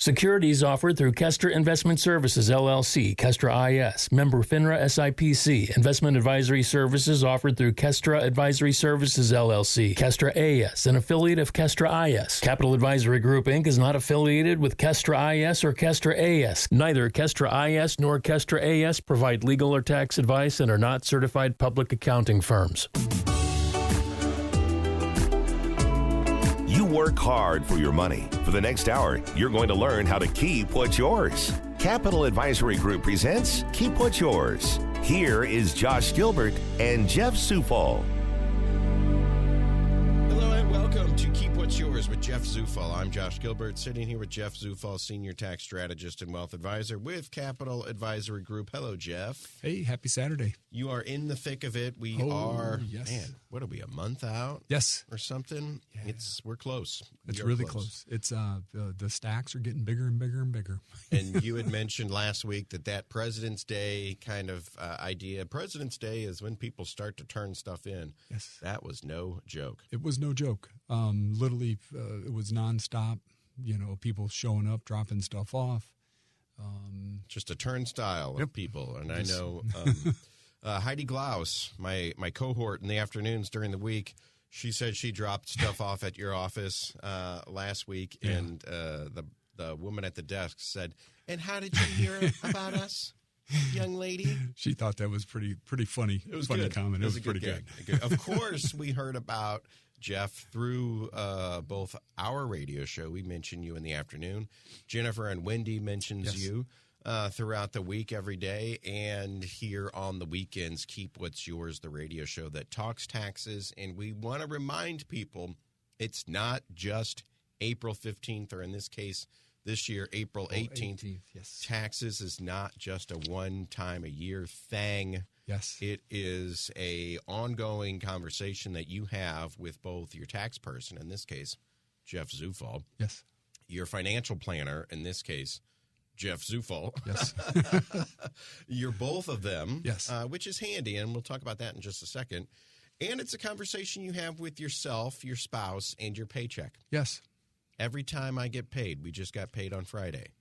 Securities offered through Kestra Investment Services, LLC, Kestra IS, member FINRA SIPC. Investment advisory services offered through Kestra Advisory Services, LLC, Kestra AS, an affiliate of Kestra IS. Capital Advisory Group, Inc. is not affiliated with Kestra IS or Kestra AS. Neither Kestra IS nor Kestra AS provide legal or tax advice and are not certified public accounting firms. You work hard for your money. For the next hour, you're going to learn how to keep what's yours. Capital Advisory Group presents Keep What's Yours. Here is Josh Gilbert and Jeff Zufall. Hello and welcome to Keep What's Yours with Jeff Zufall. I'm Josh Gilbert, sitting here with Jeff Zufall, Senior Tax Strategist and Wealth Advisor with Capital Advisory Group. Hello, Jeff. Hey, happy Saturday. You are in the thick of it. We are, yes. Man, what are we, a month out? Yes. Or something? Yeah. We're close. It's really close. It's the stacks are getting bigger and bigger and bigger. And you had mentioned last week that President's Day kind of idea. President's Day is when people start to turn stuff in. Yes. That was no joke. It was no joke. Literally, it was nonstop. People showing up, dropping stuff off. Just a turnstile of people. And I know Heidi Glaus, my cohort in the afternoons during the week, she said she dropped stuff off at your office last week, yeah. And the woman at the desk said, "And how did you hear about us, young lady?" She thought that was pretty funny. It was funny good. comment. It was pretty good. Of course, we heard about Jeff through both our radio show. We mention you in the afternoon. Jennifer and Wendy mentions you throughout the week every day, and here on the weekends, Keep What's Yours, the radio show that talks taxes. And we want to remind people it's not just April 15th, or in this case, this year, April 18th. Yes. Taxes is not just a one-time-a-year thing. Yes. It is a ongoing conversation that you have with both your tax person, in this case, Jeff Zufall. Yes. Your financial planner, in this case, Jeff Zufall. Yes. You're both of them. Yes. Which is handy, and we'll talk about that in just a second. And it's a conversation you have with yourself, your spouse, and your paycheck. Yes. Every time I get paid, we just got paid on Friday,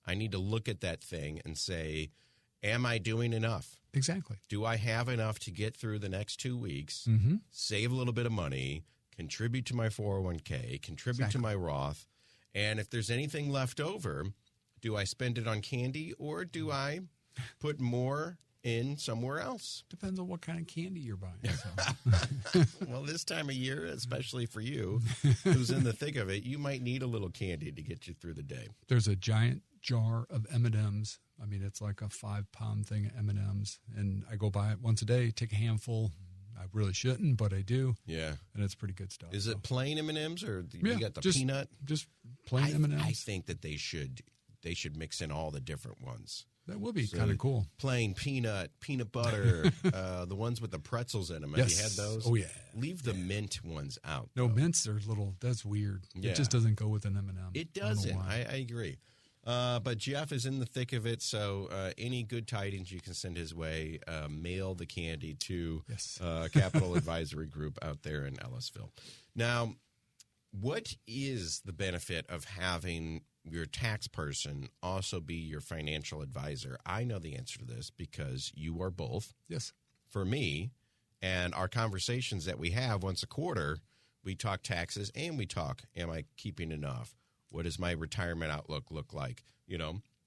I need to look at that thing and say, am I doing enough? Exactly. Do I have enough to get through the next 2 weeks, save a little bit of money, contribute to my 401k, contribute to my Roth, and if there's anything left over, do I spend it on candy or do I put more in somewhere else? Depends on what kind of candy you're buying. So. Well, this time of year, especially for you, who's in the thick of it, you might need a little candy to get you through the day. There's a giant jar of M&Ms. I mean, it's like a 5-pound thing of M&Ms, and I go buy it once a day, take a handful. I really shouldn't, but I do. Yeah. And it's pretty good stuff. Is it plain M&Ms or you got the peanut? Just plain M&Ms. I think that they should mix in all the different ones. That would be kind of cool. Plain peanut butter, the ones with the pretzels in them. Have you had those? Oh, yeah. Leave the mint ones out. No, mints are little, that's weird. Yeah. It just doesn't go with an M&M. It doesn't. I agree. But Jeff is in the thick of it, so any good tidings you can send his way, mail the candy to Capital Advisory Group out there in Ellisville. Now, what is the benefit of having your tax person also be your financial advisor? I know the answer to this because you are both. Yes. For me, and our conversations that we have once a quarter, we talk taxes and we talk, am I keeping enough? What does my retirement outlook look like?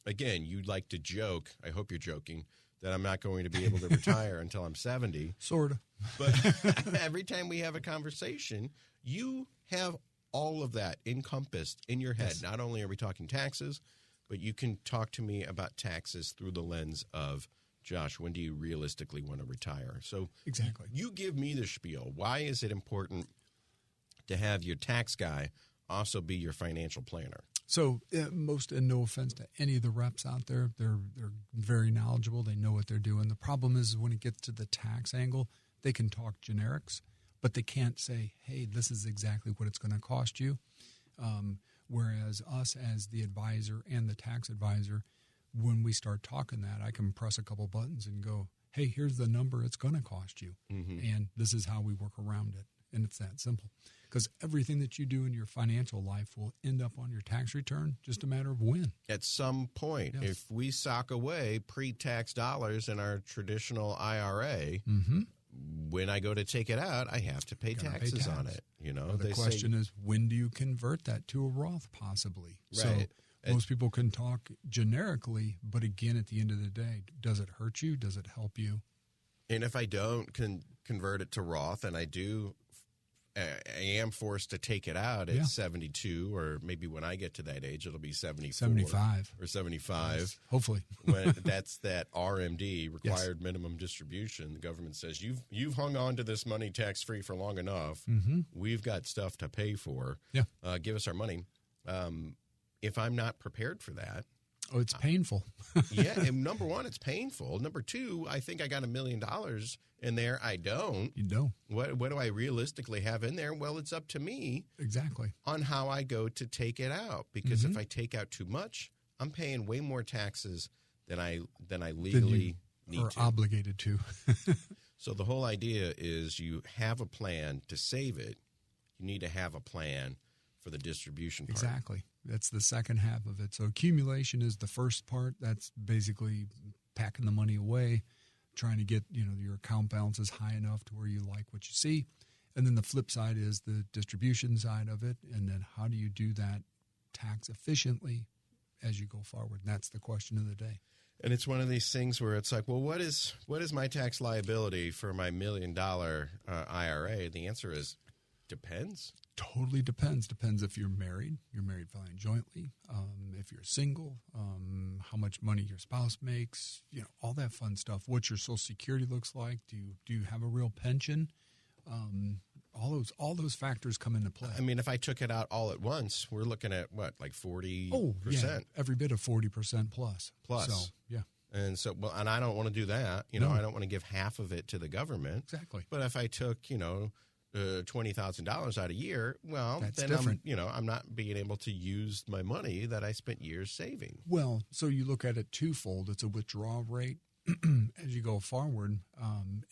Again, you'd like to joke, I hope you're joking, that I'm not going to be able to retire until I'm 70. Sort of. But every time we have a conversation, you have all of that encompassed in your head. Yes. Not only are we talking taxes, but you can talk to me about taxes through the lens of, Josh, when do you realistically want to retire? So exactly, you give me the spiel. Why is it important to have your tax guy also be your financial planner? So most, and no offense to any of the reps out there, they're very knowledgeable. They know what they're doing. The problem is when it gets to the tax angle, they can talk generics, but they can't say, hey, this is exactly what it's going to cost you. Whereas us as the advisor and the tax advisor, when we start talking that, I can press a couple buttons and go, hey, here's the number it's going to cost you. And this is how we work around it. And it's that simple. Because everything that you do in your financial life will end up on your tax return, just a matter of when. At some point, Yes. if we sock away pre-tax dollars in our traditional IRA, when I go to take it out, I have to pay taxes on it. You know, The question is, when do you convert that to a Roth possibly? Right. So most people can talk generically, but again, at the end of the day, does it hurt you? Does it help you? And if I don't convert it to Roth, and I am forced to take it out at 72, or maybe when I get to that age, it'll be 74. 75. Or 75. Yes, hopefully. When that's that RMD, required minimum distribution. The government says, you've hung on to this money tax-free for long enough. We've got stuff to pay for. Yeah. Give us our money. If I'm not prepared for that. Oh, it's painful. And number one, it's painful. Number two, I think I got $1 million in there. I don't. You don't. What do I realistically have in there? Well, it's up to me. Exactly. On how I go to take it out. Because if I take out too much, I'm paying way more taxes than I legally need or to. obligated to. So the whole idea is you have a plan to save it. You need to have a plan for the distribution part. Exactly. That's the second half of it. So accumulation is the first part. That's basically packing the money away, trying to get, your account balances high enough to where you like what you see. And then the flip side is the distribution side of it. And then how do you do that tax efficiently as you go forward? And that's the question of the day. And it's one of these things where it's like, well, what is my tax liability for my $1 million IRA? The answer is depends. Totally depends. Depends if you're married filing jointly, if you're single, how much money your spouse makes, all that fun stuff. What your Social Security looks like. Do you have a real pension? All those factors come into play. I mean, if I took it out all at once, we're looking at what, like 40%? Oh, yeah, every bit of 40% plus. Plus. So, yeah. And so, and I don't want to do that. I don't want to give half of it to the government. Exactly. But if I took, $20,000 out a year, well, that's then different. I'm not being able to use my money that I spent years saving. Well, so you look at it twofold. It's a withdrawal rate as you go forward,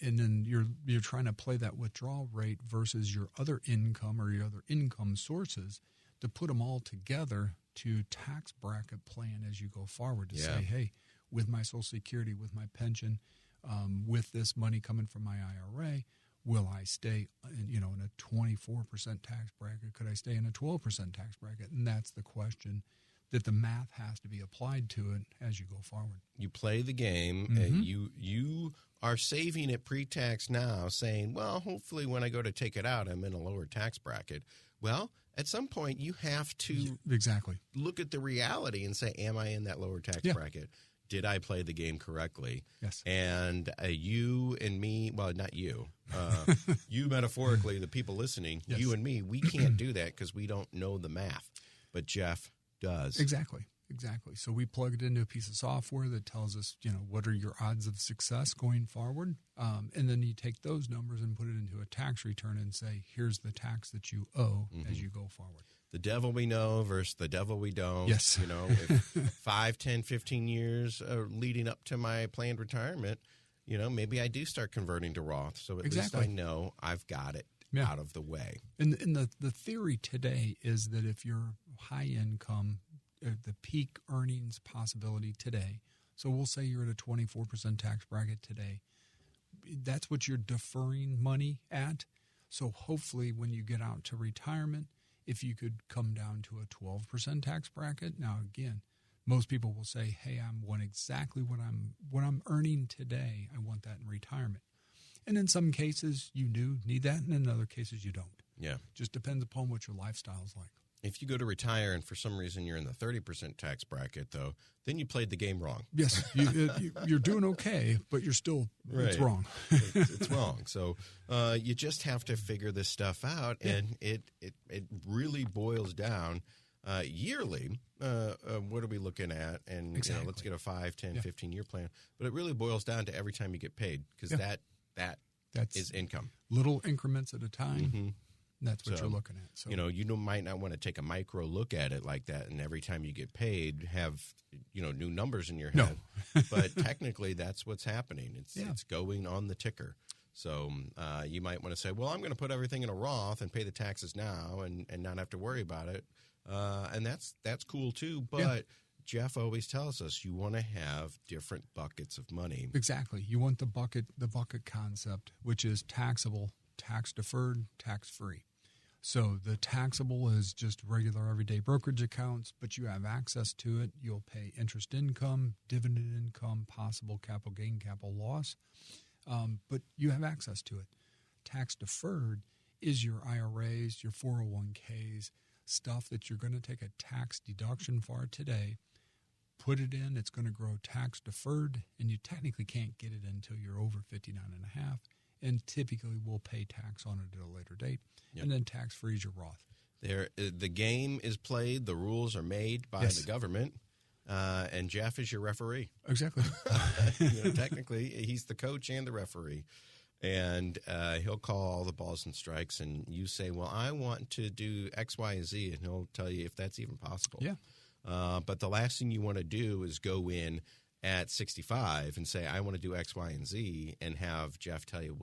and then you're trying to play that withdrawal rate versus your other income or your other income sources to put them all together to tax bracket plan as you go forward to say, hey, with my Social Security, with my pension, with this money coming from my IRA, will I stay, in a 24% tax bracket? Could I stay in a 12% tax bracket? And that's the question that the math has to be applied to it as you go forward. You play the game, and you are saving it pre-tax now, saying, well, hopefully when I go to take it out, I'm in a lower tax bracket. Well, at some point you have to look at the reality and say, am I in that lower tax bracket? Did I play the game correctly? Yes. And you and me, well, not you, you metaphorically, the people listening, you and me, we can't do that because we don't know the math. But Jeff does. Exactly. So we plug it into a piece of software that tells us, what are your odds of success going forward? And then you take those numbers and put it into a tax return and say, here's the tax that you owe as you go forward. The devil we know versus the devil we don't. Yes. If 5, 10, 15 years leading up to my planned retirement, maybe I do start converting to Roth. So at least I know I've got it out of the way. And the theory today is that if you're high income, the peak earnings possibility today, so we'll say you're at a 24% tax bracket today, that's what you're deferring money at. So hopefully when you get out to retirement, if you could come down to a 12% tax bracket. Now, again, most people will say, hey, I want exactly what I'm earning today. I want that in retirement. And in some cases, you do need that, and in other cases, you don't. Yeah. Just depends upon what your lifestyle is like. If you go to retire and for some reason you're in the 30% tax bracket, though, then you played the game wrong. Yes, you're doing okay, but you're still it's wrong. It's wrong. So you just have to figure this stuff out, and it really boils down yearly. What are we looking at? And let's get a 5, 10, 15-year plan. But it really boils down to every time you get paid because that's is income. Little increments at a time. Mm-hmm. That's what you're looking at. So you might not want to take a micro look at it like that, and every time you get paid, have new numbers in your head. No. But technically, that's what's happening. It's going on the ticker. So you might want to say, well, I'm going to put everything in a Roth and pay the taxes now and not have to worry about it. And that's cool too. But Jeff always tells us you want to have different buckets of money. Exactly. You want the bucket concept, which is taxable, tax deferred, tax free. So the taxable is just regular everyday brokerage accounts, but you have access to it. You'll pay interest income, dividend income, possible capital gain, capital loss, but you have access to it. Tax deferred is your IRAs, your 401ks, stuff that you're going to take a tax deduction for today, put it in, it's going to grow tax deferred, and you technically can't get it until you're over 59 and a half, and typically we'll pay tax on it at a later date. Yep. And then tax-free is your Roth. The game is played, the rules are made by the government, and Jeff is your referee. Exactly. Technically, he's the coach and the referee. And he'll call all the balls and strikes, and you say, well, I want to do X, Y, and Z, and he'll tell you if that's even possible. Yeah. But the last thing you want to do is go in at 65 and say, I want to do X, Y, and Z, and have Jeff tell you,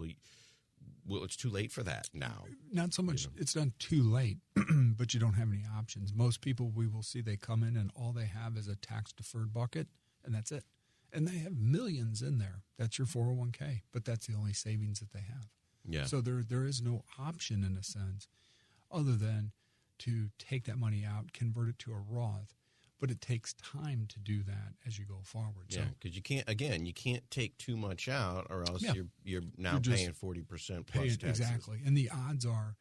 well, it's too late for that now. Not so much it's not too late, but you don't have any options. Most people we will see, they come in and all they have is a tax-deferred bucket, and that's it. And they have millions in there. That's your 401k, but that's the only savings that they have. Yeah. So there is no option in a sense other than to take that money out, convert it to a Roth. But it takes time to do that as you go forward. Yeah, because you can't take too much out, or else you're now paying 40% plus taxes. Exactly, and the odds are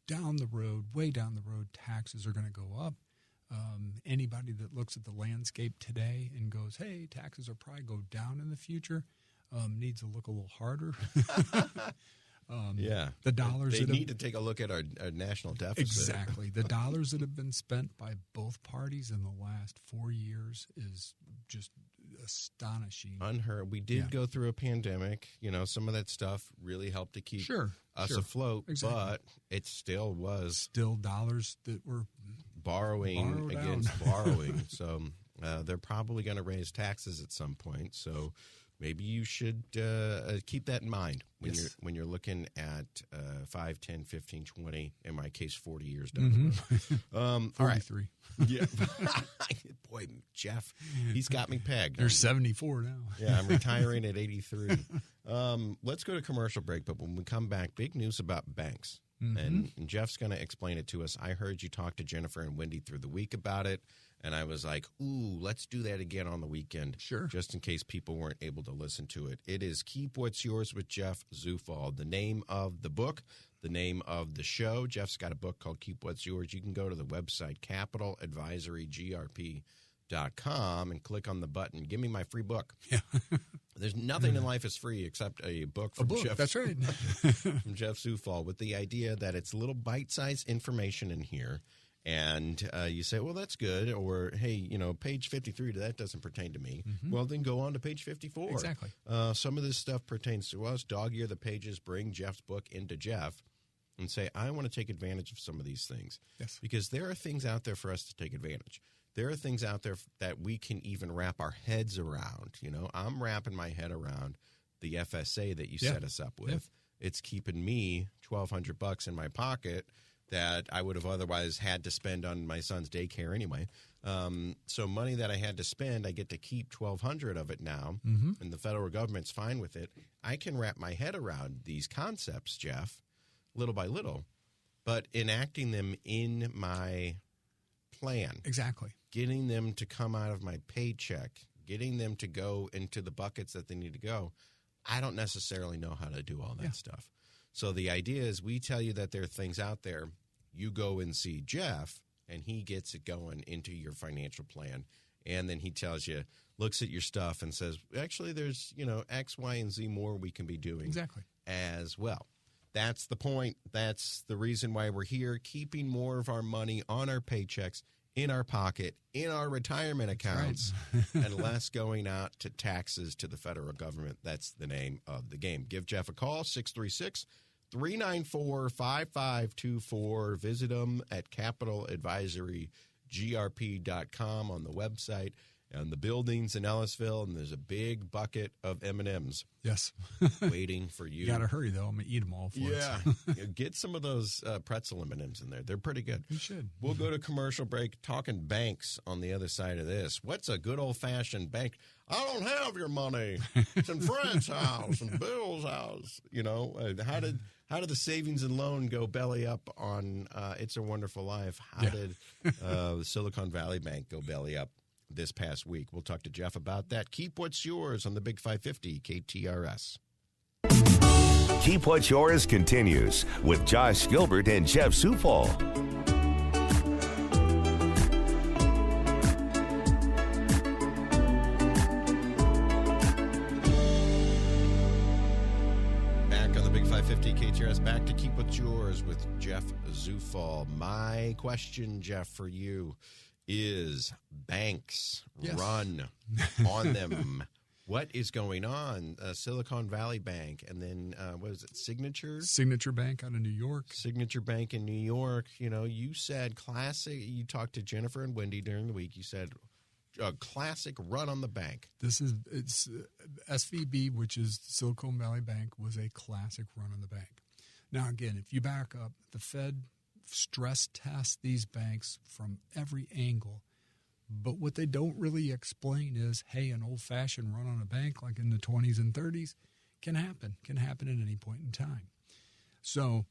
down the road, way down the road, taxes are going to go up. Anybody that looks at the landscape today and goes, "Hey, taxes will probably go down in the future," needs to look a little harder. The dollars they need to take a look at our national deficit. Exactly. The dollars that have been spent by both parties in the last 4 years is just astonishing. Unheard. We did go through a pandemic. Some of that stuff really helped to keep us afloat, but it still was dollars that were borrowing against borrowing. So they're probably going to raise taxes at some point. So maybe you should keep that in mind when you're looking at 5, 10, 15, 20, in my case, 40 years down the road. 43. Yeah. Boy, Jeff, he's got me pegged. You're 74 now. Yeah, I'm retiring at 83. Let's go to commercial break, but when we come back, big news about banks. And Jeff's going to explain it to us. I heard you talk to Jennifer and Wendy through the week about it, and I was like, ooh, let's do that again on the weekend. Sure. Just in case people weren't able to listen to it. It is Keep What's Yours with Jeff Zufall. The name of the book, the name of the show. Jeff's got a book called Keep What's Yours. You can go to the website, CapitalAdvisoryGrp.com, and click on the button, give me my free book. Yeah. There's nothing in life is free except a book from Jeff. That's right. From Jeff Zufall, with the idea that it's little bite-sized information in here. And you say, well, that's good. Or, hey, page 53, that doesn't pertain to me. Well, then go on to page 54. Exactly. Some of this stuff pertains to us. Dog-ear the pages, bring Jeff's book into Jeff and say, I want to take advantage of some of these things. Yes. Because there are things out there for us to take advantage. There are things out there that we can even wrap our heads around. I'm wrapping my head around the FSA that you set us up with. Yeah. It's keeping me $1,200 in my pocket that I would have otherwise had to spend on my son's daycare anyway. So money that I had to spend, I get to keep $1,200 of it now, and the federal government's fine with it. I can wrap my head around these concepts, Jeff, little by little, but enacting them in my plan. Exactly. Getting them to come out of my paycheck, getting them to go into the buckets that they need to go. I don't necessarily know how to do all that stuff. So the idea is we tell you that there are things out there. You go and see Jeff, and he gets it going into your financial plan. And then he tells you, looks at your stuff and says, actually, there's, X, Y, and Z more we can be doing as well. That's the point. That's the reason why we're here, keeping more of our money on our paychecks, in our pocket, in our retirement accounts, and less going out to taxes to the federal government. That's the name of the game. Give Jeff a call, 636-394-5524. Visit them at CapitalAdvisoryGrp.com on the website. and the buildings in Ellisville, and there's a big bucket of M&Ms. Yes. waiting for you. You got to hurry, though. I'm going to eat them all for Yeah. us. Get some of those pretzel M&Ms in there. They're pretty good. You should. We'll go to commercial break talking banks on the other side of this. What's a good old-fashioned bank? I don't have your money. It's in Fred's house and Bill's house. You know, how did the savings and loan go belly up on It's a Wonderful Life? How did the Silicon Valley Bank go belly up this past week? We'll talk to Jeff about that. Keep what's yours on the Big 550 KTRS. Keep What's Yours continues with Josh Gilbert and Jeff Zufall. Back on the Big 550 KTRS, back to Keep What's Yours with Jeff Zufall. My question, Jeff, for you is banks run on them. What is going on? Silicon Valley Bank, and then what is it? Signature Bank out of New York. Signature Bank in New York. You know, you said classic. You talked to Jennifer and Wendy during the week. You said a classic run on the bank. It's SVB, which is Silicon Valley Bank, was a classic run on the bank. Now, again, if you back up, the Fed stress tests these banks from every angle. But what they don't really explain is, hey, an old-fashioned run on a bank like in the 20s and 30s can happen at any point in time. So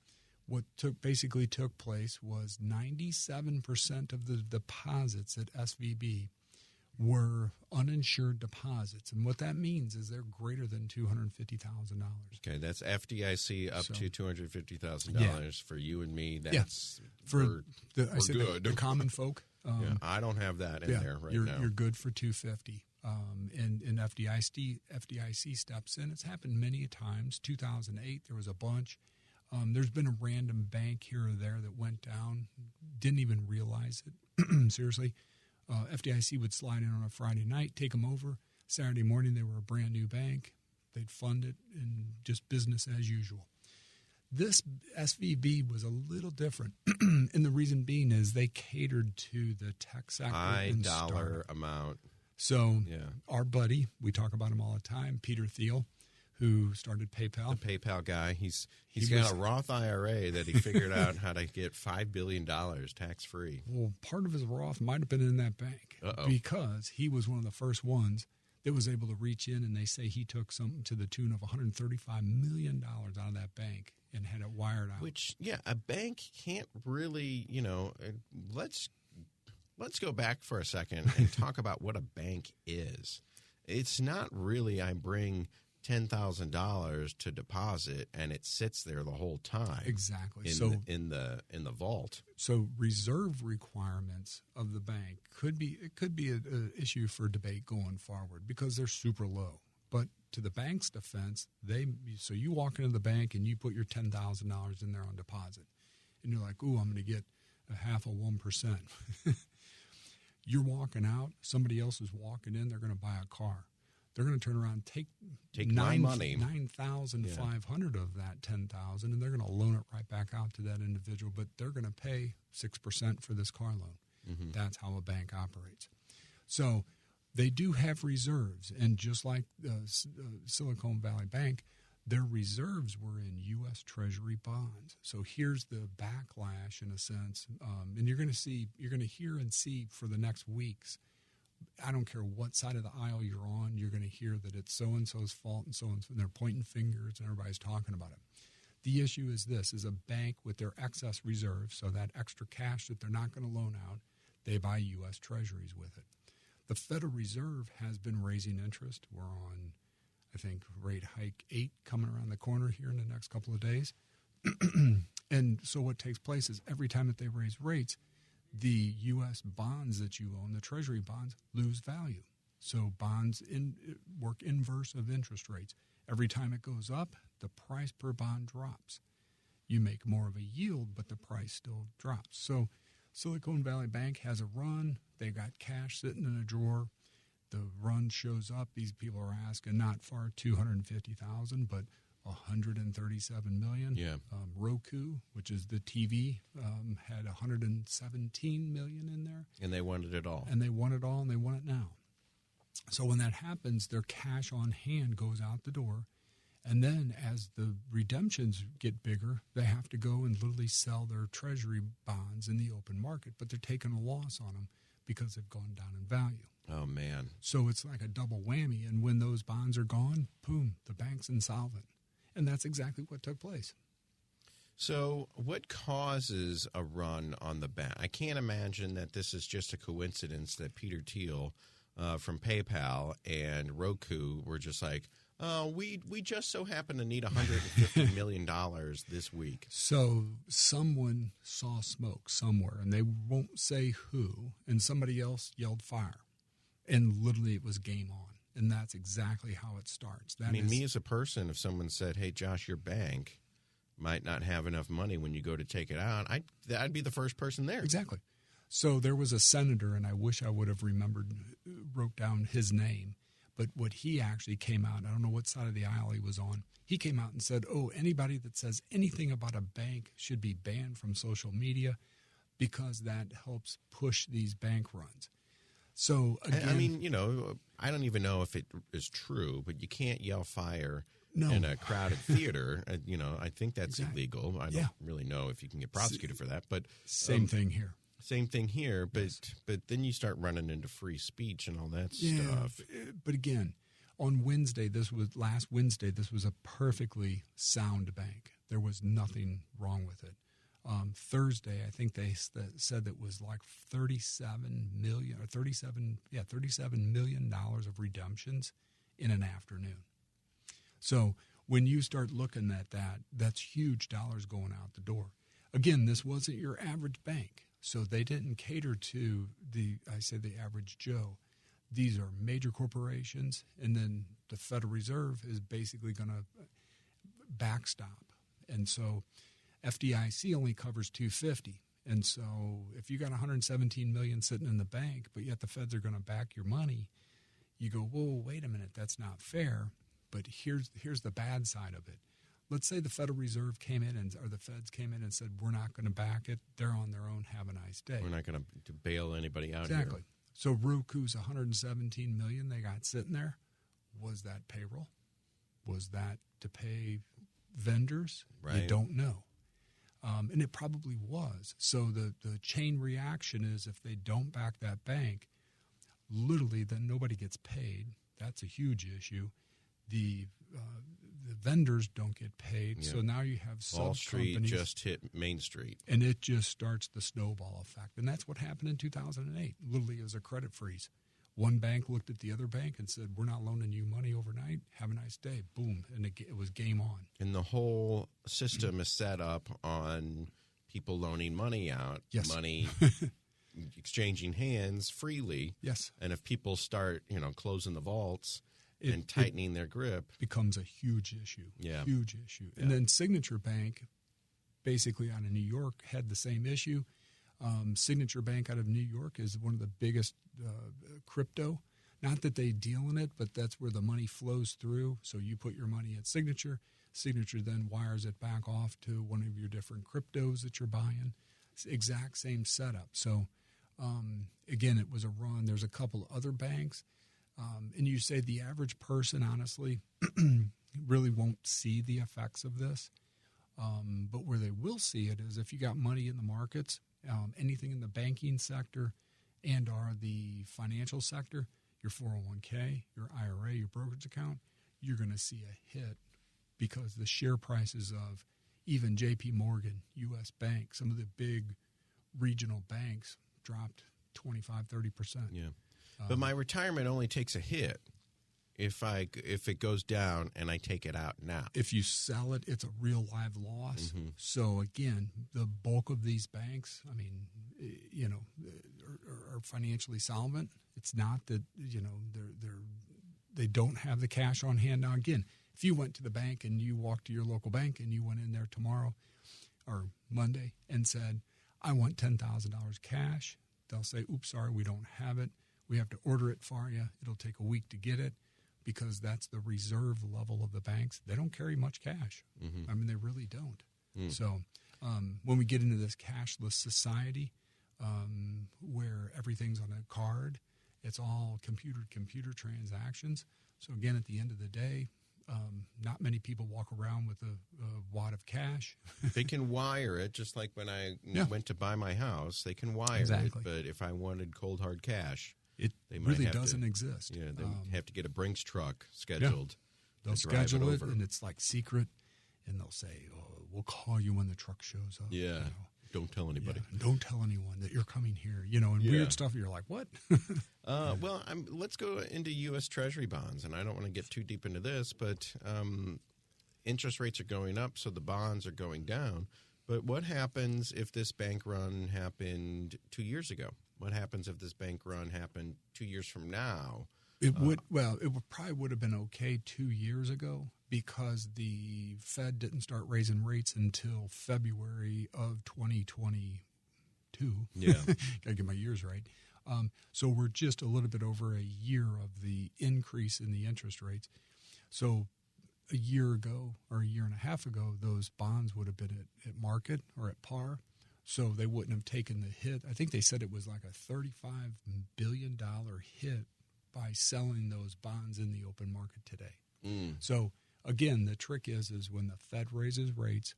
what basically took place was 97% of the deposits at SVB were uninsured deposits. And what that means is they're greater than $250,000. Okay, that's FDIC up to $250,000 for you and me. That's for the common folk. I don't have that in there right now. You're good for $250,000. And FDIC steps in. It's happened many times. 2008, there was a bunch. There's been a random bank here or there that went down, didn't even realize it. Seriously. FDIC would slide in on a Friday night, take them over. Saturday morning, they were a brand new bank. They'd fund it and just business as usual. This SVB was a little different, and the reason being is they catered to the tech sector. High dollar amount. So our buddy, we talk about him all the time, Peter Thiel, who started PayPal. The PayPal guy. He's got a Roth IRA that he figured out how to get $5 billion tax-free. Well, part of his Roth might have been in that bank because he was one of the first ones that was able to reach in, and they say he took something to the tune of $135 million out of that bank and had it wired out. Which, a bank can't really, let's go back for a second and talk about what a bank is. It's not really I bring $10,000 to deposit and it sits there the whole time. Exactly. In the vault. So reserve requirements of the bank could be an issue for debate going forward because they're super low. But to the bank's defense, so you walk into the bank and you put your $10,000 in there on deposit, and you're like, "Ooh, I'm going to get a 0.5%." You're walking out. Somebody else is walking in. They're going to buy a car. They're going to turn around, take my money, $9,500 of that $10,000, and they're going to loan it right back out to that individual. But they're going to pay 6% for this car loan. Mm-hmm. That's how a bank operates. So they do have reserves, and just like Silicon Valley Bank, their reserves were in U.S. Treasury bonds. So here's the backlash, in a sense, and you're going to hear and see for the next weeks. I don't care what side of the aisle you're on, you're going to hear that it's so-and-so's fault and so-and-so, and they're pointing fingers and everybody's talking about it. The issue is this, is a bank with their excess reserves, so that extra cash that they're not going to loan out, they buy U.S. Treasuries with it. The Federal Reserve has been raising interest. We're on, I think, rate hike 8 coming around the corner here in the next couple of days. And so what takes place is every time that they raise rates, the U.S. bonds that you own, the Treasury bonds, lose value. So bonds work inverse of interest rates. Every time it goes up, the price per bond drops. You make more of a yield, but the price still drops. So Silicon Valley Bank has a run. They got cash sitting in a drawer. The run shows up. These people are asking not for $250,000, but $137 million. Yeah. Roku, which is the TV, had $117 million in there. And they wanted it all. And they want it all, and they want it now. So when that happens, their cash on hand goes out the door. And then as the redemptions get bigger, they have to go and literally sell their treasury bonds in the open market, but they're taking a loss on them because they've gone down in value. Oh, man. So it's like a double whammy. And when those bonds are gone, boom, the bank's insolvent. And that's exactly what took place. So what causes a run on the bank? I can't imagine that this is just a coincidence that Peter Thiel from PayPal and Roku were just like, oh, we just so happen to need $150 million this week. So someone saw smoke somewhere, and they won't say who, and somebody else yelled fire. And literally it was game on. And that's exactly how it starts. Me as a person, if someone said, hey, Josh, your bank might not have enough money when you go to take it out, I'd be the first person there. Exactly. So there was a senator, and I wish I would have wrote down his name, but what he actually came out, I don't know what side of the aisle he was on, he came out and said, anybody that says anything about a bank should be banned from social media because that helps push these bank runs. So again, I don't even know if it is true, but you can't yell fire No. in a crowded theater. I think that's illegal. I don't really know if you can get prosecuted for that. But same thing here. Same thing here. But Yes. but then you start running into free speech and all that Yeah, stuff. but again, on last Wednesday, this was a perfectly sound bank. There was nothing wrong with it. Thursday, I think they said it was like $37 million of redemptions in an afternoon. So when you start looking at that, that's huge dollars going out the door. Again, this wasn't your average bank, so they didn't cater to the average Joe. These are major corporations, and then the Federal Reserve is basically going to backstop. And so FDIC only covers $250. And so if you got $117 million sitting in the bank, but yet the feds are going to back your money, you go, whoa, wait a minute, that's not fair. But here's the bad side of it. Let's say the Federal Reserve came in or the feds came in and said, we're not going to back it. They're on their own. Have a nice day. We're not going to bail anybody out here. Exactly. So Roku's $117 million they got sitting there. Was that payroll? Was that to pay vendors? Right. You don't know. And it probably was. So the chain reaction is if they don't back that bank, literally then nobody gets paid. That's a huge issue. The vendors don't get paid. Yeah. So now you have Wall Street sub-companies. just hit Main Street. And it just starts the snowball effect. And that's what happened in 2008. Literally, it was a credit freeze. One bank looked at the other bank and said, we're not loaning you money overnight. Have a nice day. Boom. And it was game on. And the whole system is set up on people loaning money out, Yes. money exchanging hands freely. Yes. And if people start, closing the vaults and tightening their grip, Becomes a huge issue. Yeah. Huge issue. And then Signature Bank, basically out of New York, had the same issue. Signature Bank out of New York is one of the biggest crypto. Not that they deal in it, but that's where the money flows through. So you put your money at Signature. Signature then wires it back off to one of your different cryptos that you're buying. It's the exact same setup. So, again, it was a run. There's a couple other banks. And you say the average person, honestly, really won't see the effects of this. But where they will see it is if you got money in the markets, anything in the banking sector and or the financial sector, your 401k, your IRA, your brokerage account, you're going to see a hit because the share prices of even J.P. Morgan, U.S. Bank, some of the big regional banks dropped 25, 30%. yeah. But my retirement only takes a hit if it goes down and I take it out now. If you sell it, it's a real live loss. Mm-hmm. So again, the bulk of these banks, are financially solvent. It's not that they don't have the cash on hand. Now again, if you went to the bank and you walked to your local bank and you went in there tomorrow or Monday and said, I want $10,000 cash, they'll say, oops, sorry, we don't have it. We have to order it for you. It'll take a week to get it because that's the reserve level of the banks. They don't carry much cash. Mm-hmm. I mean, they really don't. So when we get into this cashless society where everything's on a card It's all computer transactions. So again, at the end of the day, not many people walk around with a wad of cash. They can wire it, just like when I went to buy my house. They can wire Exactly. it, but if I wanted cold hard cash, It they might really have doesn't to, exist. Yeah, they have to get a Brinks truck scheduled. They'll to drive schedule it, over. and it's like secret, and they'll say, "Oh, we'll call you when the truck shows up." Yeah. Don't tell anybody. And don't tell anyone that you're coming here. And weird stuff. You're like, what? Well, let's go into U.S. Treasury bonds, and I don't want to get too deep into this, but interest rates are going up, so the bonds are going down. But what happens if this bank run happened 2 years ago? What happens if this bank run happened 2 years from now? It probably would have been okay 2 years ago because the Fed didn't start raising rates until February of 2022. Yeah. Got to get my years right. So we're just a little bit over a year of the increase in the interest rates. So a year ago or a year and a half ago, those bonds would have been at market or at par. So they wouldn't have taken the hit. I think they said it was like a $35 billion hit by selling those bonds in the open market today. So again, the trick is when the Fed raises rates,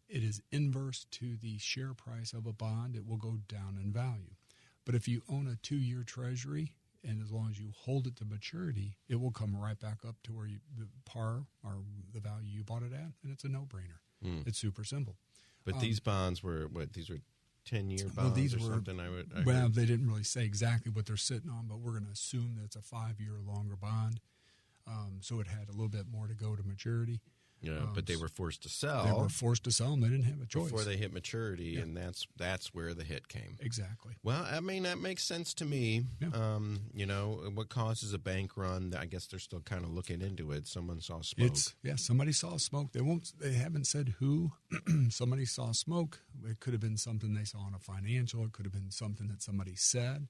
it is inverse to the share price of a bond. It will go down in value. But if you own a 2-year treasury, and as long as you hold it to maturity, it will come right back up to where the par or the value you bought it at, and it's a no-brainer. It's super simple. But these bonds were, these were 10-year bonds these or were, something? I well, heard. they didn't really say exactly what they're sitting on, but we're going to assume that it's a 5-year longer bond. So it had a little bit more to go to maturity. Yeah, but they were forced to sell. They were forced to sell them. They didn't have a choice. Before they hit maturity, and that's where the hit came. Exactly. Well, I mean, that makes sense to me. Yeah. What causes a bank run? I guess they're still kind of looking into it. Someone saw smoke. Somebody saw smoke. They haven't said who. Somebody saw smoke. It could have been something they saw in a financial. It could have been something that somebody said,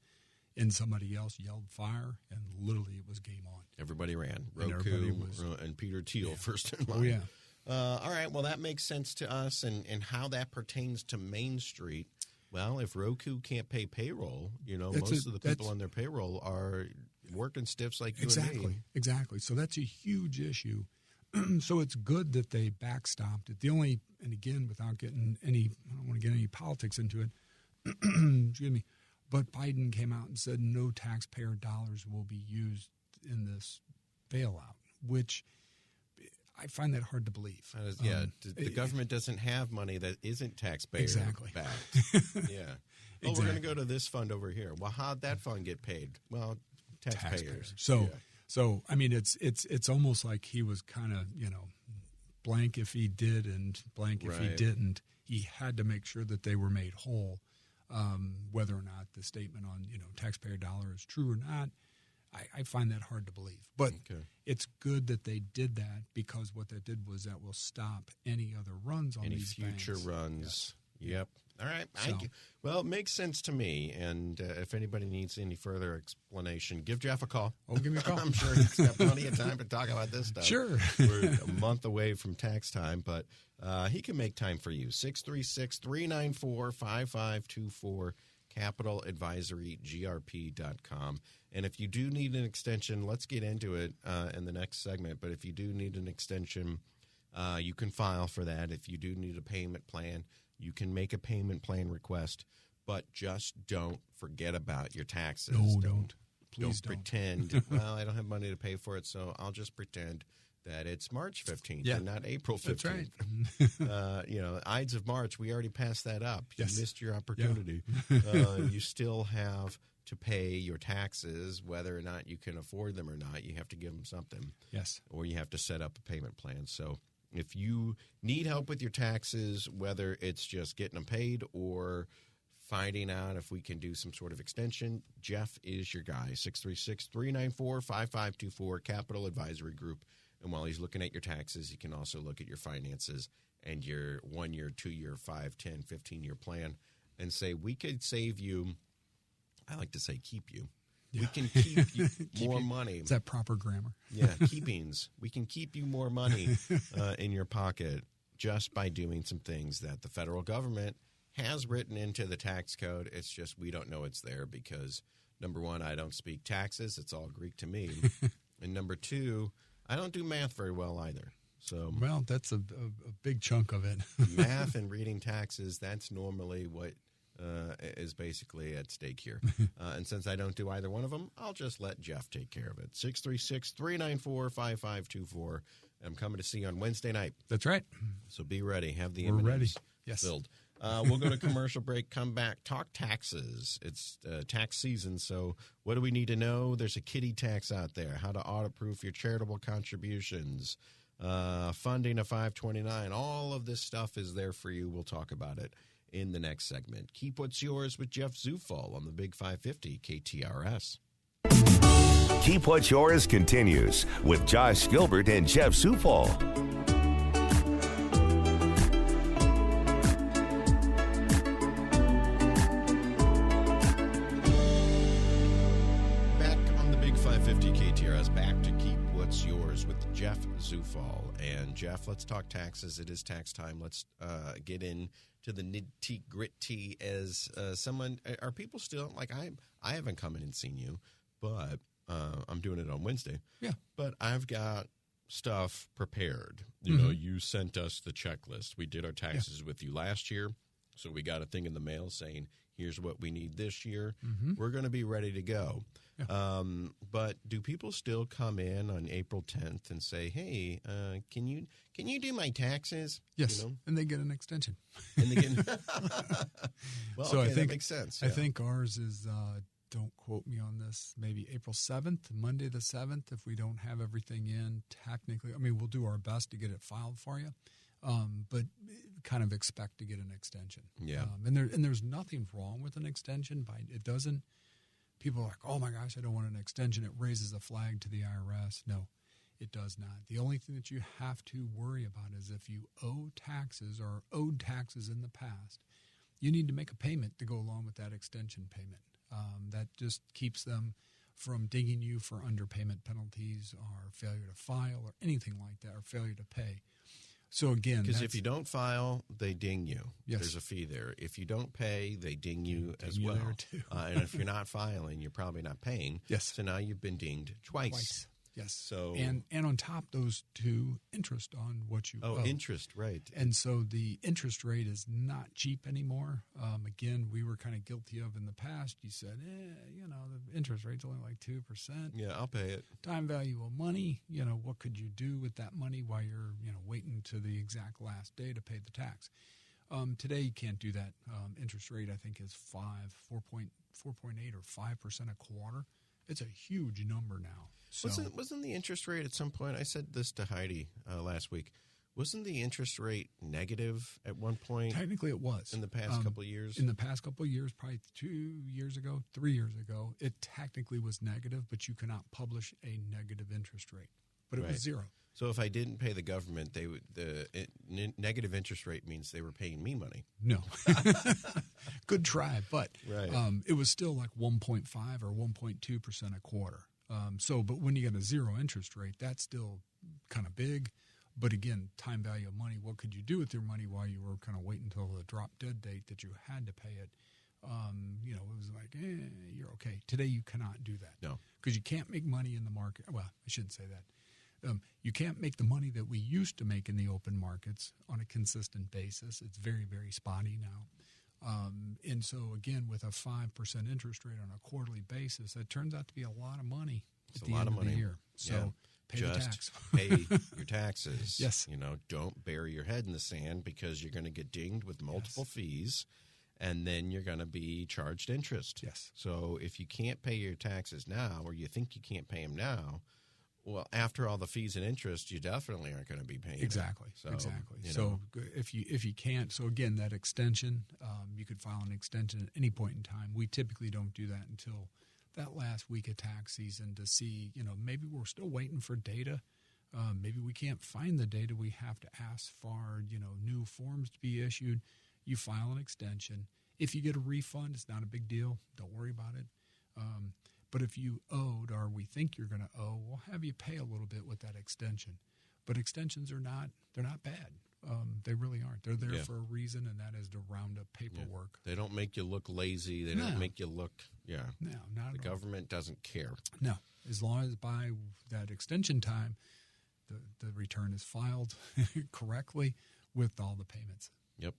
and somebody else yelled fire, and literally it was game on. Everybody ran. And Roku and Peter Thiel first in line. Oh, yeah. All right, well, that makes sense to us, and how that pertains to Main Street. Well, if Roku can't pay payroll, most of the people on their payroll are working stiffs like you and me. Exactly. So that's a huge issue. So it's good that they backstopped it. And again, without getting I don't want to get any politics into it, excuse me, but Biden came out and said no taxpayer dollars will be used in this bailout, which I find that hard to believe. The government doesn't have money that isn't taxpayer backed. Yeah. Well, we're going to go to this fund over here. Well, how'd that fund get paid? Well, taxpayers. So I mean, it's almost like he was kind of blank if he did and blank if he didn't. He had to make sure that they were made whole, whether or not the statement on taxpayer dollar is true or not. I find that hard to believe. But it's good that they did that, because what that did was that will stop any other runs on these future banks. runs. Yes. Yep. All right. Well, it makes sense to me. And if anybody needs any further explanation, give Jeff a call. Oh, give me a call. I'm sure he's got plenty of time to talk about this stuff. Sure. We're a month away from tax time, but he can make time for you. 636-394-5524, CapitalAdvisoryGrp.com. And if you do need an extension, let's get into it in the next segment. But if you do need an extension, you can file for that. If you do need a payment plan, you can make a payment plan request. But just don't forget about your taxes. No, don't. Please don't. Pretend, well, I don't have money to pay for it, so I'll just pretend that it's March 15th and not April 15th. That's right. Ides of March, we already passed that up. You missed your opportunity. Yeah. You still have to pay your taxes, whether or not you can afford them or not. You have to give them something. Yes. Or you have to set up a payment plan. So if you need help with your taxes, whether it's just getting them paid or finding out if we can do some sort of extension, Jeff is your guy. 636-394-5524, Capital Advisory Group. And while he's looking at your taxes, he can also look at your finances and your 1-year, 2-year, 5, 10, 15-year plan and say, we could save you. I like to say keep you. Yeah. We can keep you more money. Is that proper grammar? Yeah, keepings. We can keep you more money in your pocket just by doing some things that the federal government has written into the tax code. It's just we don't know it's there because Number one, I don't speak taxes. It's all Greek to me. And number two, I don't do math very well either. So, well, that's a big chunk of it. Math and reading taxes, that's normally what is basically at stake here. And since I don't do either one of them, I'll just let Jeff take care of it. 636-394-5524. I'm coming to see you on Wednesday night. That's right. So be ready. Have the We're M&Ms ready. Yes. filled. We'll go to commercial break, come back, talk taxes. It's tax season, so what do we need to know? There's a kiddie tax out there, how to audit-proof your charitable contributions, funding a 529. All of this stuff is there for you. We'll talk about it in the next segment. Keep What's Yours with Jeff Zufall on the Big 550 KTRS. Keep What's Yours continues with Josh Gilbert and Jeff Zufall. Back on the Big 550 KTRS, back to Keep What's Yours with Jeff Zufall. And Jeff, let's talk taxes. It is tax time. Let's get into the nitty-gritty as someone. Are people still, like I haven't come in and seen you, but I'm doing it on Wednesday. Yeah. But I've got stuff prepared. You know, you sent us the checklist. We did our taxes with you last year. So we got a thing in the mail saying, here's what we need this year. We're going to be ready to go. Yeah. But do people still come in on April 10th and say, hey, can you do my taxes? Yes. You know? And they get an extension. And they get well, so okay, I think, that makes sense. I think ours is, don't quote me on this, maybe April 7th, Monday the 7th, if we don't have everything in technically. I mean, we'll do our best to get it filed for you, but kind of expect to get an extension. Yeah. And there's nothing wrong with an extension. It doesn't. People are like, oh, my gosh, I don't want an extension. It raises a flag to the IRS. No, it does not. The only thing that you have to worry about is if you owe taxes or owed taxes in the past, you need to make a payment to go along with that extension payment. That just keeps them from dinging you for underpayment penalties or failure to file or anything like that, or failure to pay. So again, because if you don't file, they ding you. Yes. There's a fee there. If you don't pay, they ding you as you well. there too. And if you're not filing, you're probably not paying. Yes. So now you've been dinged twice. Yes. So and on top, those two, interest on what you owe. Interest, right. And so the interest rate is not cheap anymore. Again, we were kind of guilty of in the past. You said, the interest rate's only like 2%. Yeah, I'll pay it. Time value of money, what could you do with that money while you're, waiting to the exact last day to pay the tax? Today, you can't do that. Interest rate, I think, is 4.8 or 5% a quarter. It's a huge number now. So, wasn't the interest rate at some point? I said this to Heidi last week. Wasn't the interest rate negative at one point? Technically, it was in the past couple of years. In the past couple of years, probably 3 years ago, it technically was negative, but you cannot publish a negative interest rate. But it was zero. So if I didn't pay the government, negative interest rate means they were paying me money. No. Good try, but right. It was still like 1.5 or 1.2% a quarter. But when you get a zero interest rate, that's still kind of big. But again, time value of money, what could you do with your money while you were kind of waiting until the drop dead date that you had to pay it? It was like, you're okay. Today you cannot do that. No. Because you can't make money in the market. Well, I shouldn't say that. You can't make the money that we used to make in the open markets on a consistent basis. It's very, very spotty now. And so, again, with a 5% interest rate on a quarterly basis, that turns out to be a lot of money at the end of the year. So pay the tax. Pay your taxes. Yes. Don't bury your head in the sand because you're going to get dinged with multiple fees, and then you're going to be charged interest. Yes. So if you can't pay your taxes now, or you think you can't pay them now, well, after all the fees and interest, you definitely aren't going to be paying. Exactly. So, So if you can't, so again, that extension, you could file an extension at any point in time. We typically don't do that until that last week of tax season to see, maybe we're still waiting for data. Maybe we can't find the data. We have to ask for, new forms to be issued. You file an extension. If you get a refund, it's not a big deal. Don't worry about it. But if you owed, or we think you're going to owe, we'll have you pay a little bit with that extension. But extensions they're not bad. They really aren't. They're there for a reason, and that is to round up paperwork. They don't make you look lazy. They don't make you look, No, not the at all. government doesn't care. No, as long as by that extension time, the return is filed correctly with all the payments. Yep.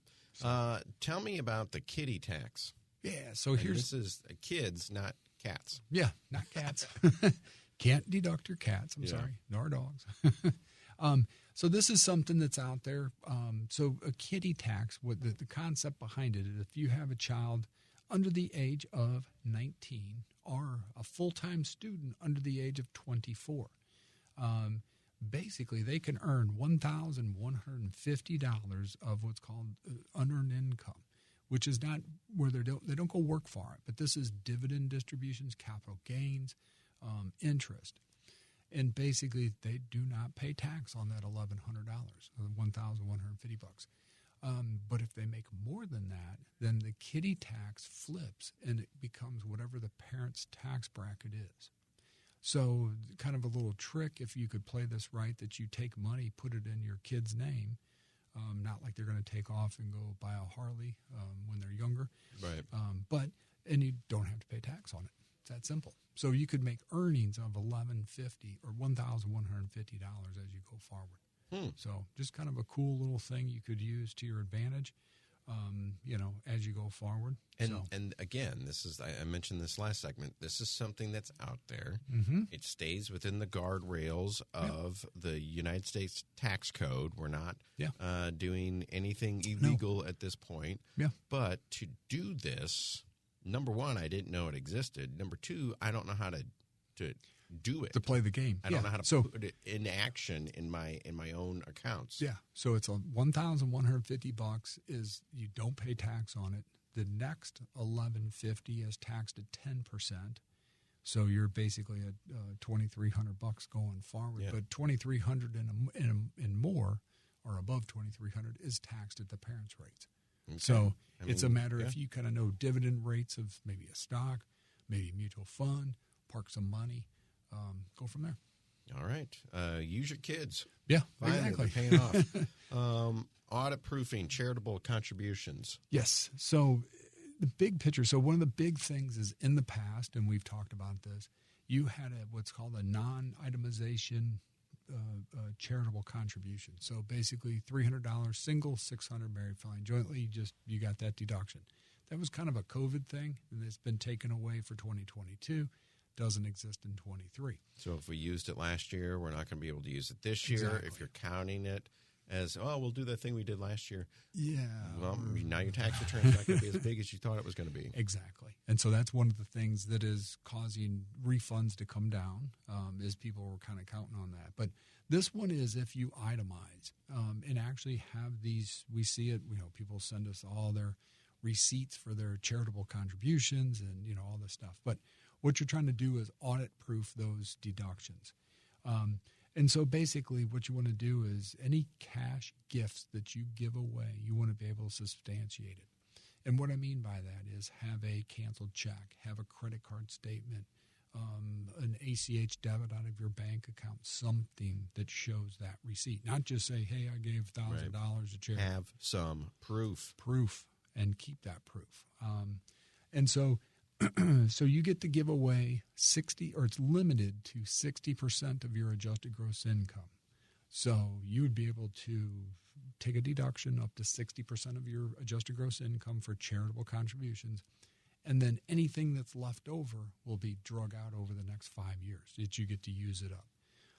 Tell me about the kitty tax. Yeah, so This is kids, not cats. Yeah, not cats. Can't deduct your cats. I'm sorry, nor dogs. So this is something that's out there. So a kitty tax, what the concept behind it is if you have a child under the age of 19 or a full-time student under the age of 24, basically they can earn $1,150 of what's called unearned income, which is not where they don't go work for it, but this is dividend distributions, capital gains, interest. And basically, they do not pay tax on that $1,100, $1,150. But if they make more than that, then the kitty tax flips and it becomes whatever the parent's tax bracket is. So kind of a little trick, if you could play this right, that you take money, put it in your kid's name, not like they're going to take off and go buy a Harley when they're younger. Right. And you don't have to pay tax on it. It's that simple. So you could make earnings of $1,150 or $1,150 as you go forward. So just kind of a cool little thing you could use to your advantage, as you go forward. And again, this is I mentioned this last segment. This is something that's out there. Mm-hmm. It stays within the guardrails of the United States tax code. We're not doing anything illegal at this point. Yeah. But to do this, number one, I didn't know it existed. Number two, I don't know how to do it. To play the game. I don't know how to put it in action in my own accounts. Yeah. So it's $1,150 is you don't pay tax on it. The next $1,150 is taxed at 10%. So you're basically at $2,300 going forward. Yeah. But $2,300 and more, or above $2,300, is taxed at the parents' rates. Okay. So it's a matter if you kind of know dividend rates of maybe a stock, maybe a mutual fund, park some money, go from there. All right. Use your kids. Yeah, Finally, exactly. they're paying off. Audit proofing, charitable contributions. Yes. So the big picture. So one of the big things is in the past, and we've talked about this, you had what's called a non-itemization charitable contribution. So basically $300 single, $600 married, filing jointly. You got that deduction. That was kind of a COVID thing, and it's been taken away for 2022. Doesn't exist in 23. So if we used it last year, we're not going to be able to use it this year. Exactly. If you're counting it as, we'll do that thing we did last year. Yeah. Well, now your tax return's not going to be as big as you thought it was going to be. Exactly. And so that's one of the things that is causing refunds to come down, is people were kind of counting on that. But this one is if you itemize and actually have these, we see it, people send us all their receipts for their charitable contributions and, all this stuff. But what you're trying to do is audit proof those deductions. And so basically what you want to do is any cash gifts that you give away, you want to be able to substantiate it. And what I mean by that is have a canceled check, have a credit card statement, an ACH debit out of your bank account, something that shows that receipt. Not just say, hey, I gave $1,000 to charity. Have some proof. And keep that proof. And so you get to give away 60, or it's limited to 60% of your adjusted gross income. So you would be able to take a deduction up to 60% of your adjusted gross income for charitable contributions. And then anything that's left over will be drug out over the next 5 years that you get to use it up.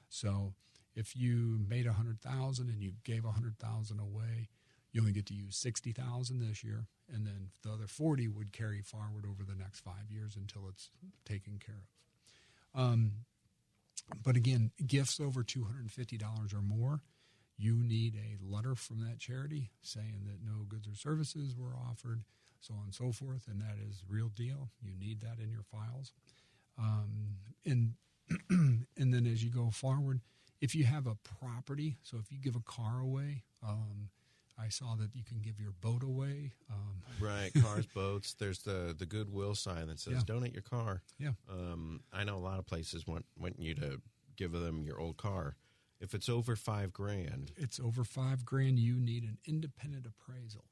So if you made $100,000 and you gave $100,000 away, you only get to use $60,000 this year, and then the other $40,000 would carry forward over the next 5 years until it's taken care of. But again, gifts over $250 or more, you need a letter from that charity saying that no goods or services were offered, so on and so forth, and that is real deal. You need that in your files. And then as you go forward, if you have a property, so if you give a car away, I saw that you can give your boat away. Right, cars, boats. There's the Goodwill sign that says donate your car. Yeah. I know a lot of places want you to give them your old car. if it's over $5,000, it's over $5,000. You need an independent appraisal,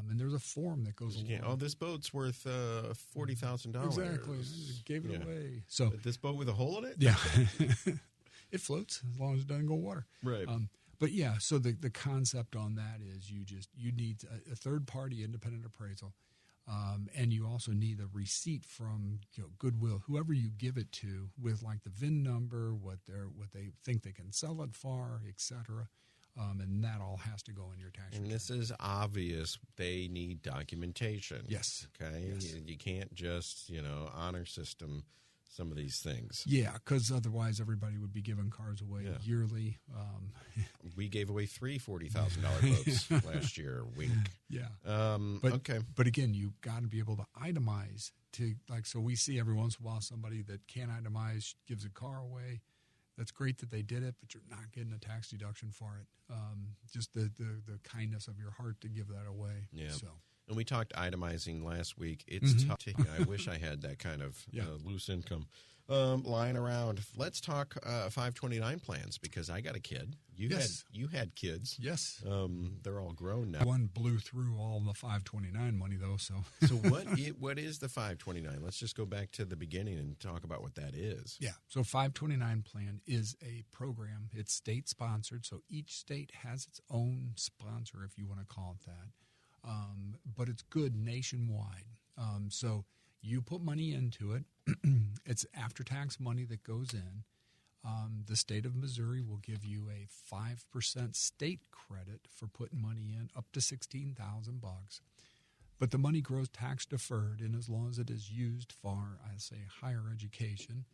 and there's a form that goes along. Oh, this boat's worth $40,000. Exactly, I just gave it away. So this boat with a hole in it, yeah, it floats as long as it doesn't go water. Right. But yeah, so the concept on that is you need a third party independent appraisal. And you also need a receipt from Goodwill, whoever you give it to, with like the VIN number, what they think they can sell it for, etc. And that all has to go in your tax return. And this is obvious. They need documentation. Yes. Okay. Yes. You can't just honor system some of these things. Yeah, because otherwise everybody would be giving cars away yearly. We gave away three $40,000 boats last year. Wink. Yeah. Okay. But again, you got to be able to itemize. So we see every once in a while somebody that can't itemize gives a car away. That's great that they did it, but you're not getting a tax deduction for it. Just the kindness of your heart to give that away. Yeah. So. And we talked itemizing last week. It's tough. I wish I had that kind of loose income lying around. Let's talk 529 plans, because I got a kid. You had kids. Yes. They're all grown now. One blew through all the 529 money, though. So what is the 529? Let's just go back to the beginning and talk about what that is. Yeah. So 529 plan is a program. It's state sponsored. So each state has its own sponsor, if you want to call it that. But it's good nationwide. So you put money into it. It's after-tax money that goes in. The state of Missouri will give you a 5% state credit for putting money in up to $16,000. But the money grows tax deferred, and as long as it is used for, I say, higher education,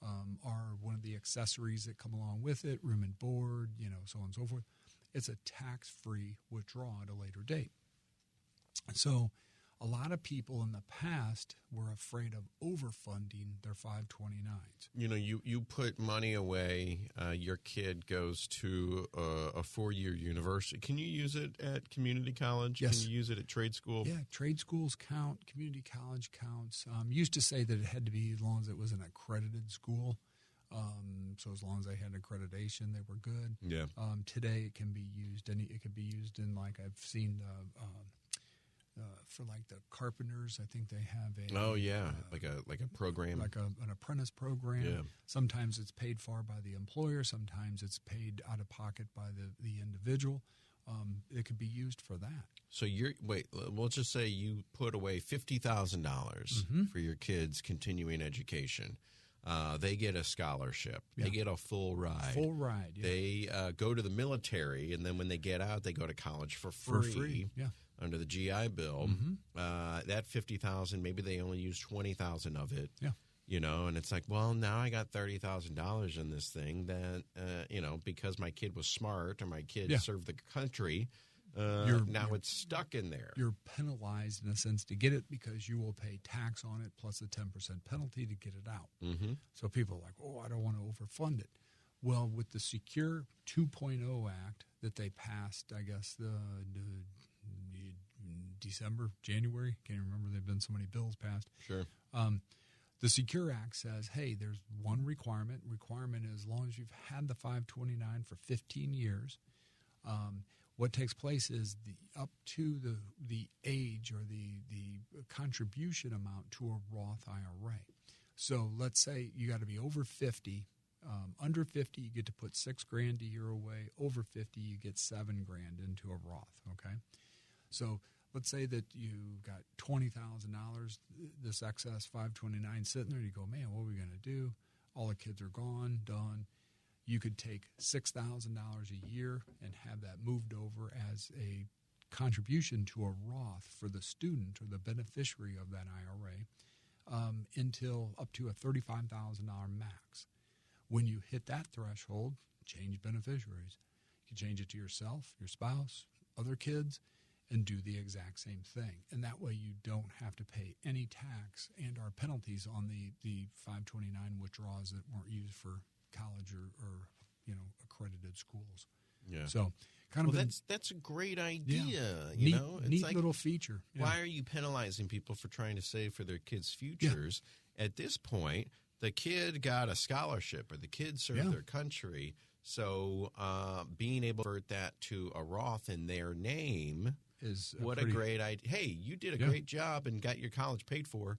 or one of the accessories that come along with it, room and board, so on and so forth, it's a tax-free withdrawal at a later date. So a lot of people in the past were afraid of overfunding their 529s. You put money away. Your kid goes to a 4-year university. Can you use it at community college? Yes. Can you use it at trade school? Yeah, trade schools count. Community college counts. Used to say that it had to be as long as it was an accredited school. So as long as they had accreditation, they were good. Yeah. Today it can be used. It could be used in, like, I've seen for like the carpenters. I think they have like a program, like an apprentice program. Yeah. Sometimes it's paid for by the employer. Sometimes it's paid out of pocket by the individual. It could be used for that. So we'll just say you put away $50,000 for your kids' continuing education. They get a scholarship. Yeah. They get a full ride. Yeah. They go to the military, and then when they get out, they go to college for free. Yeah. Under the GI Bill. That $50,000, maybe they only use $20,000 of it. Yeah. And it's like, well, now I got $30,000 in this thing that, because my kid was smart or my kid served the country, now it's stuck in there. You're penalized in a sense to get it, because you will pay tax on it plus a 10% penalty to get it out. So people are like, I don't want to overfund it. Well, with the Secure 2.0 Act that they passed, I guess, December, January, can't remember. There have been so many bills passed. Sure. The Secure Act says, hey, there's one requirement. Requirement is as long as you've had the 529 for 15 years, what takes place is up to the age or the contribution amount to a Roth IRA. So let's say you got to be over 50. Under 50, you get to put $6,000 a year away. Over 50, you get $7,000 into a Roth. Okay, so let's say that you got $20,000, this excess 529 sitting there. You go, man, what are we going to do? All the kids are gone, done. You could take $6,000 a year and have that moved over as a contribution to a Roth for the student or the beneficiary of that IRA until up to a $35,000 max. When you hit that threshold, change beneficiaries. You can change it to yourself, your spouse, other kids, and do the exact same thing. And that way you don't have to pay any tax and our penalties on the 529 withdrawals that weren't used for college or accredited schools. Yeah. So that's a great idea. Yeah. It's neat like, little feature. Yeah. Why are you penalizing people for trying to save for their kids' futures? Yeah. At this point, the kid got a scholarship or the kid served their country. So being able to convert that to a Roth in their name is a great idea. Hey, you did a great job and got your college paid for.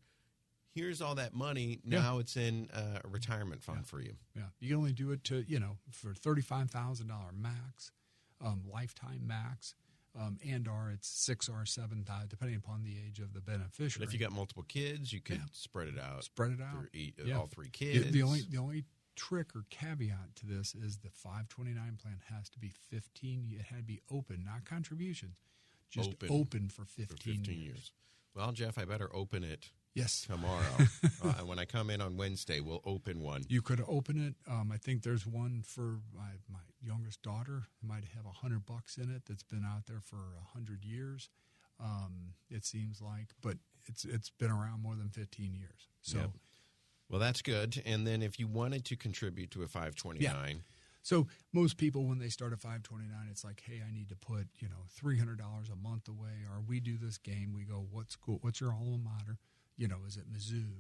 Here's all that money. Now it's in a retirement fund for you. Yeah, you can only do it to for $35,000 max, lifetime max, and/or it's 6 or 7, depending upon the age of the beneficiary. But if you got multiple kids, you could spread it out. All 3 kids. The only trick or caveat to this is the 529 plan has to be 15. It had to be open, not contributions, just open for 15 years. Well, Jeff, I better open it. Yes. Tomorrow. When I come in on Wednesday, we'll open one. You could open it. I think there's one for my youngest daughter. It might have $100 in it that's been out there for 100 years. It seems like, but it's been around more than 15 years. So, well, that's good. And then if you wanted to contribute to a 529. So most people, when they start a 529, it's like, hey, I need to put $300 a month away. Or we do this game. We go, what's your alma mater? Is it Mizzou?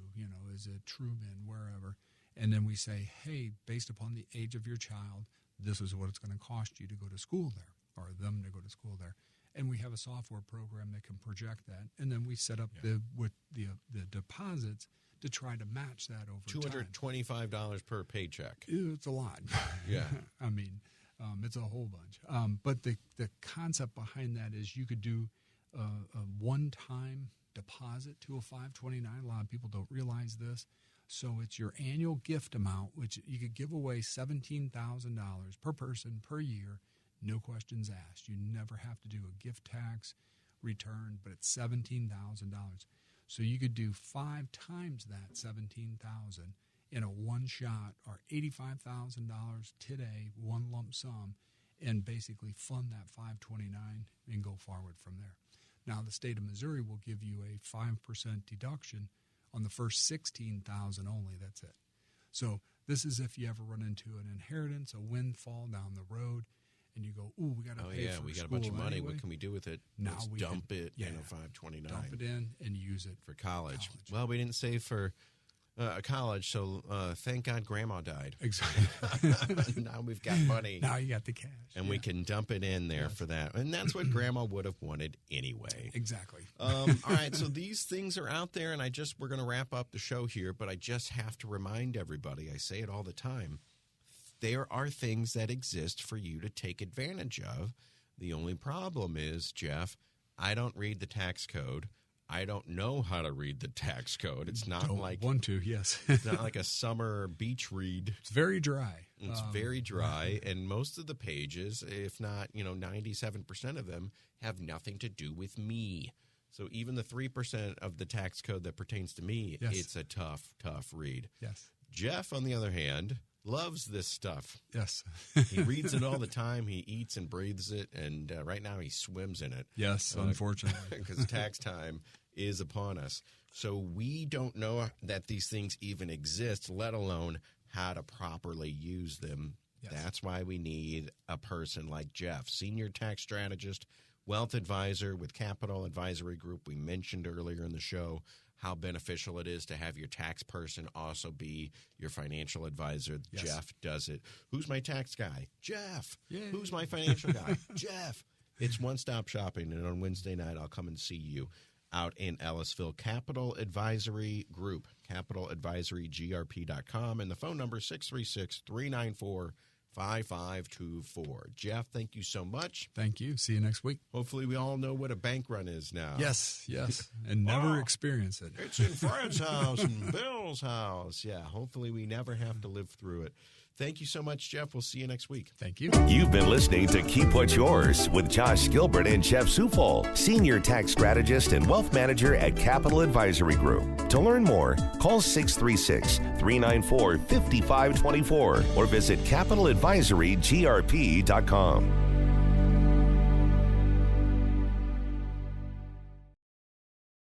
Is it Truman? Wherever. And then we say, hey, based upon the age of your child, this is what it's going to cost you to go to school there, or them to go to school there. And we have a software program that can project that. And then we set up the deposits to try to match that over time. $225 per paycheck. It's a lot. Yeah. I mean, it's a whole bunch. But the concept behind that is you could do a one-time deposit to a 529. A lot of people don't realize this. So it's your annual gift amount, which you could give away $17,000 per person per year, no questions asked. You never have to do a gift tax return, but it's $17,000. So you could do 5 times that $17,000 in a one shot, or $85,000 today, one lump sum, and basically fund that 529 and go forward from there. Now, the state of Missouri will give you a 5% deduction on the first $16,000 only. That's it. So this is if you ever run into an inheritance, a windfall down the road, and you go, ooh, we got to pay for school. We got a bunch of money. Anyway. What can we do with it? Now Let's dump it in a 529. Dump it in and use it for college. Well, we didn't save for college, so thank God Grandma died. Exactly. Now we've got money. Now you got the cash. And we can dump it in there for that. And that's what Grandma would have wanted anyway. Exactly. All right, so these things are out there, and we're going to wrap up the show here, but I just have to remind everybody, I say it all the time, there are things that exist for you to take advantage of. The only problem is, Jeff, I don't read the tax code. I don't know how to read the tax code. It's not yes. It's not like a summer beach read. It's very dry. It's very dry, and most of the pages, if not 97% of them, have nothing to do with me. So even the 3% of the tax code that pertains to me, it's a tough read. Yes. Jeff, on the other hand, loves this stuff. Yes. He reads it all the time. He eats and breathes it, and right now he swims in it. Yes, unfortunately. Because tax time is upon us. So we don't know that these things even exist, let alone how to properly use them. Yes. That's why we need a person like Jeff, senior tax strategist, wealth advisor with Capital Advisory Group. We mentioned earlier in the show how beneficial it is to have your tax person also be your financial advisor. Yes. Jeff does it. Who's my tax guy? Jeff. Yay. Who's my financial guy? Jeff. It's one-stop shopping, and on Wednesday night I'll come and see you out in Ellisville. Capital Advisory Group, CapitalAdvisoryGrp.com, and the phone number is 636-394-5524. Jeff, thank you so much. Thank you. See you next week. Hopefully we all know what a bank run is now. Yes, and never experience it. It's in Fred's house and Bill's house. Yeah, hopefully we never have to live through it. Thank you so much, Jeff. We'll see you next week. Thank you. You've been listening to Keep What's Yours with Josh Gilbert and Jeff Zufall, Senior Tax Strategist and Wealth Manager at Capital Advisory Group. To learn more, call 636-394-5524 or visit CapitalAdvisoryGrp.com.